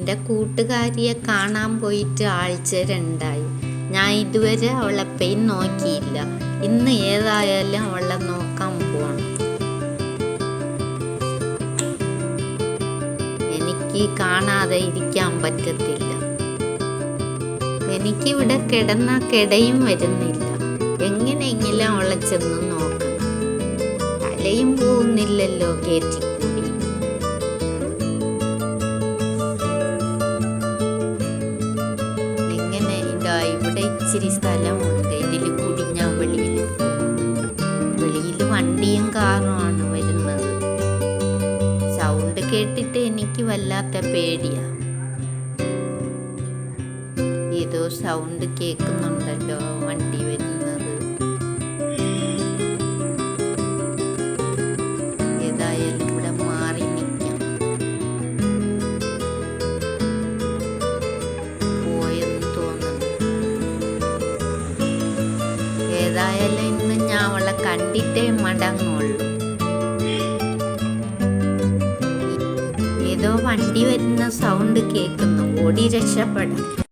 എൻ്റെ കൂട്ടുകാരിയെ കാണാൻ പോയിട്ട് ആഴ്ച 2ആയി. ഞാൻ ഇതുവരെ അവളെ പെയിൻ നോക്കിയില്ല. ഇന്ന് ഏതായാലും അവളെ നോക്കാൻ പോകണം. എനിക്ക് കാണാതെ ഇരിക്കാൻ പറ്റത്തില്ല. എനിക്കിവിടെ കിടന്നാൽ കിടയും വരുന്നില്ല. എങ്ങനെയെങ്കിലും അവളെ ചെന്ന് നോക്കണം. തലയും പോകുന്നില്ലല്ലോ കയറ്റിക്കൂടി. ഇവിടെ ഇച്ചിരി സ്ഥലമുണ്ട്. ഇതിൽ കൂടി ഞാൻ വെളിയിൽ വണ്ടിയും കാറുമാണ് വരുന്നത്. സൗണ്ട് കേട്ടിട്ട് എനിക്ക് വല്ലാത്ത പേടിയാ. ഏതോ സൗണ്ട് കേൾക്കുന്നുണ്ടല്ലോ വണ്ടി വരുന്നത്. ഏതായാലും ഇവിടെ മാറി നിൽക്കാം. പോയെന്ന് തോന്നുന്നു. ഏതായാലും ഇന്ന് ഞാൻ അവളെ കണ്ടിട്ടേ മടങ്ങുള്ളൂ. ഏതോ വണ്ടി വരുന്ന സൗണ്ട് കേൾക്കുന്നു. ഓടി രക്ഷപ്പെടാം.